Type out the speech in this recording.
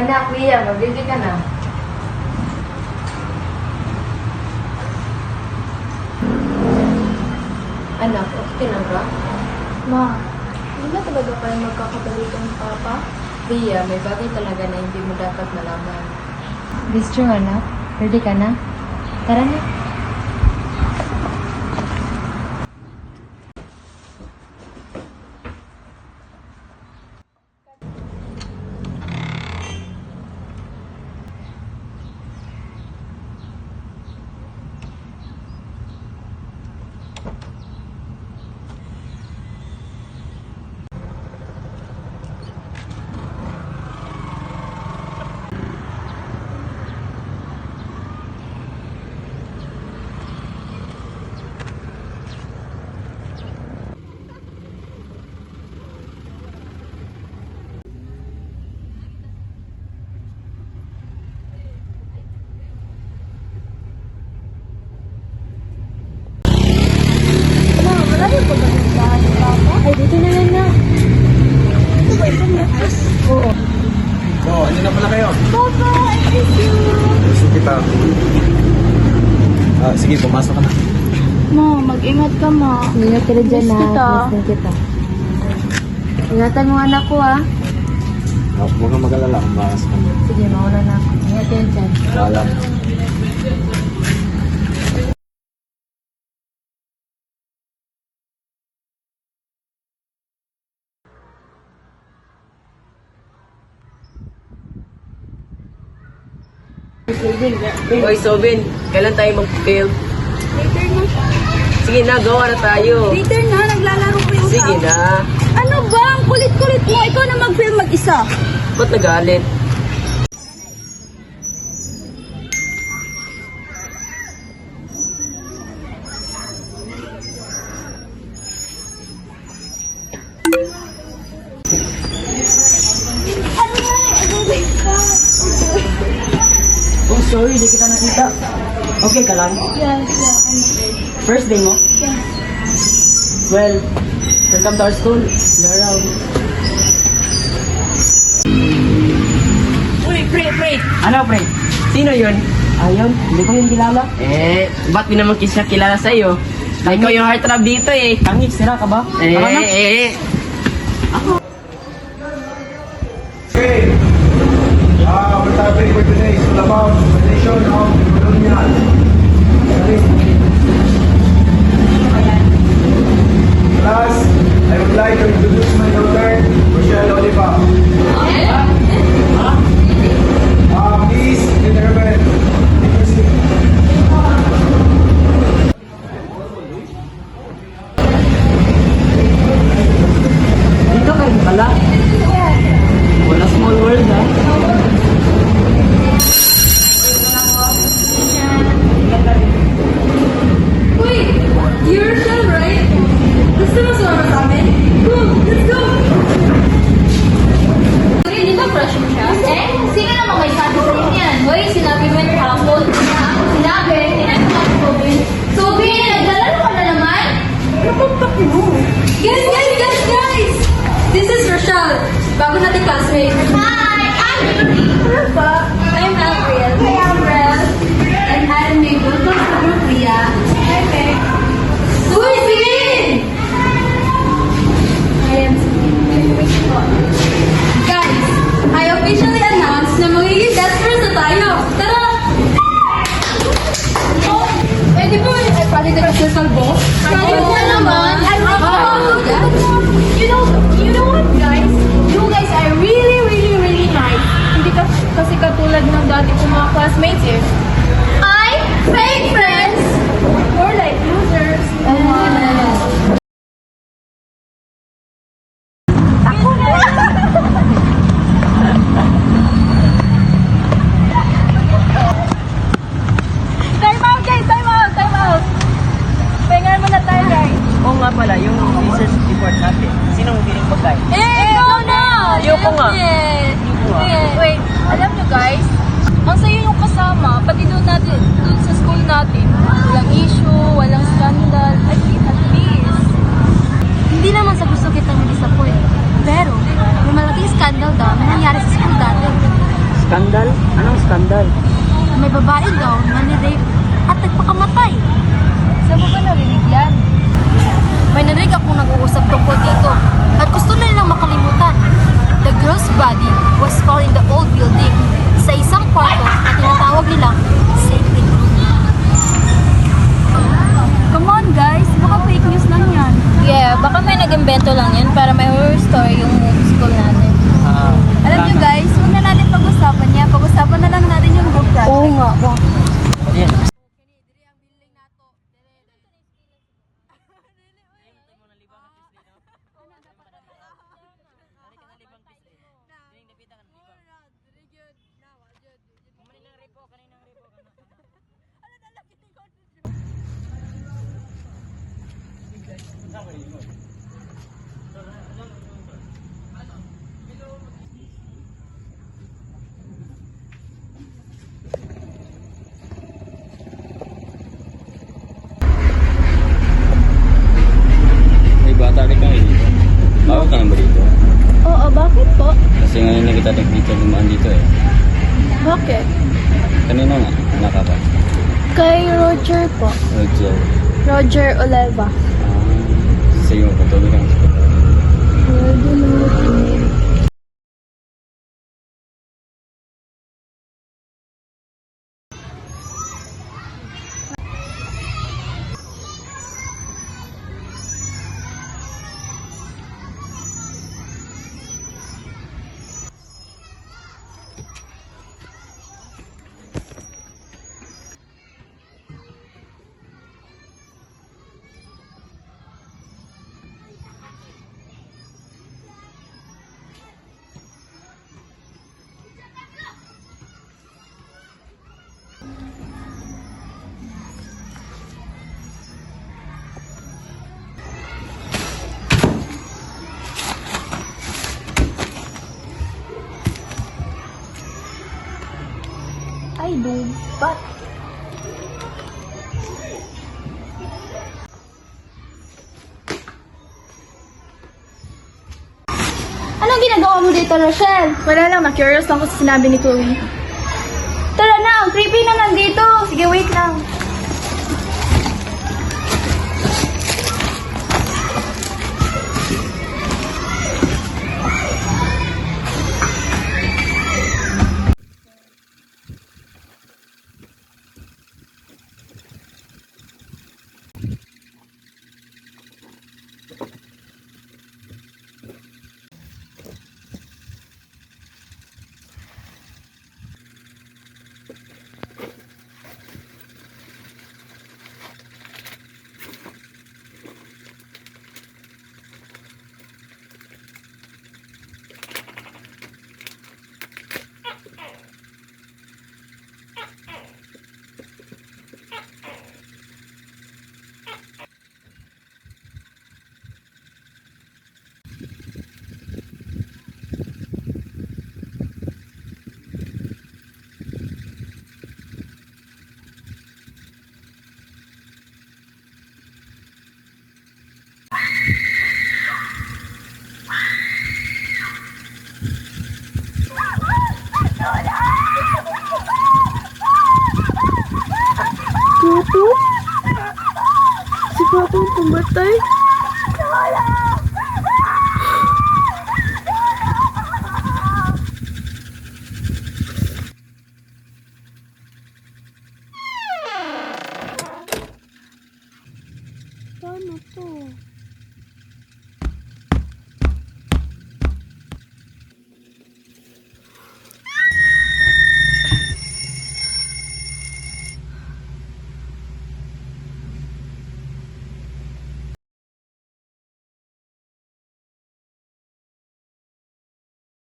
Anak, Mia, mag-ready ka na. Anak, okay lang ba? Ma, hindi ba talaga kayo magkakabalikan ni Papa? Mia, may bagay talaga na hindi mo dapat malaman. This true, anak. Ready ka na? Tara na. Ma, malayo pa ba yung bahay ni Papa? Ay, dito na lang na. Ito ba ito na? Oo. Oh, ano na pala kayo? Papa, I miss you! Gusto kita. Sige, pumasok ka na. Ma, mag-ingat ka, Ma. Ingat ka rin dyan, Miss na. kita. Miss din kita. Ingatan mo anak ko, ah. Huwag kang mag-alala kung bakas ka na. Sige, mauna na ako. Ingat ka rin dyan. Alam. Hoy, Sobin, kailan tayo mag-film? Later na. Sige na, gawa na tayo. Later na, naglalaro pa yung Sige tao. na. Ano ba? Ang kulit-kulit mo. Ikaw na mag-film mag-isa. Ba't nagalit? Oh, sorry, di kita nakita. Okay ka lang? Yes, yeah. First day mo? Yes. Well, welcome to our school. You're around. Uy, pre! Ano, pre? Sino yun? Ayun, hindi ko yung kilala. Ba't di naman siya kilala sa'yo? Ikaw yung heartthrob dito eh. Tangi, sira ka ba? Tama na. Okay. Our topic for today is all about the nation of Colonial. Class, I would like to introduce my daughter, Rochelle Oliva. Please, Minerva. Dito kayo pala. Wala small world, ha? Uy! You're Rochelle, right? Gusto mo sumama sa amin? Cool! Let's go! Uy, di ba crush mo siya? Eh, sino namang may sabi sa inyo yan? Uy, sinabi mo yung household niya. Sinabi mo Sobin. Sobin, naglalaro ka na naman? Napuntak mo! Guys! This is Rochelle. Bago natin classmate. Hi, I'm Yuri. Ano ba? I'm April. Hi, Amrel. And I'm May. Welcome to Group Ria. Hi, Meg. Uy, Sabine! I am Guys, I officially announced na magiging best friends na tayo. Tara! Eh, di ba ay pwede na kasi salbo? Kaya mo naman. You know what, guys? You guys are really nice. Hindi kasi katulad ng dati kong mga classmates eh. I fake friends. More like losers. Time out, guys! Time out! Pengan muna tayo, guys. Oo nga pala, yung research report natin. Sinong hiling pagkain? Ikaw na! Ayoko nga. Wait, alam nyo guys, ang sayo yung kasama, pati doon sa school natin. Walang issue, walang scandal, at least. Hindi naman sa gusto kitang disappoint. Pero, may malaking scandal daw na nangyari sa school dati. Skandal? Anong skandal? May babae daw na ni-rape at nagpakamatay. Saan mo ba narinig yan? May narinig akong nag-uusap tungkol dito at gusto na nilang makalimutan. The girl's body was found in the old building sa isang kwarto na tinatawag nilang sacred room. Come on guys, baka fake news lang yan. Yeah, baka may nag-invento lang yan para may horror story yung school natin. Alam nyo guys, huwag na natin pag-usapan niya. Pag-usapan na lang natin yung group project. Oo nga. Ayan. May bata rin kang dito. Bago ka na ba dito? Oo, bakit po? Kasi ngayon na kita nagdito lumaan dito eh. Bakit? Kanina nga, nakaka. Kay Roger po. Roger. Roger Oleva. Sa'yo, patuloy kang sa Ay, lubat. Anong ginagawa mo dito, Rochelle? Wala lang, na-curious lang ko sa sinabi ni Chloe. Tara na, ang creepy na nandito. Sige, wait lang. Si Papa ang pumatay.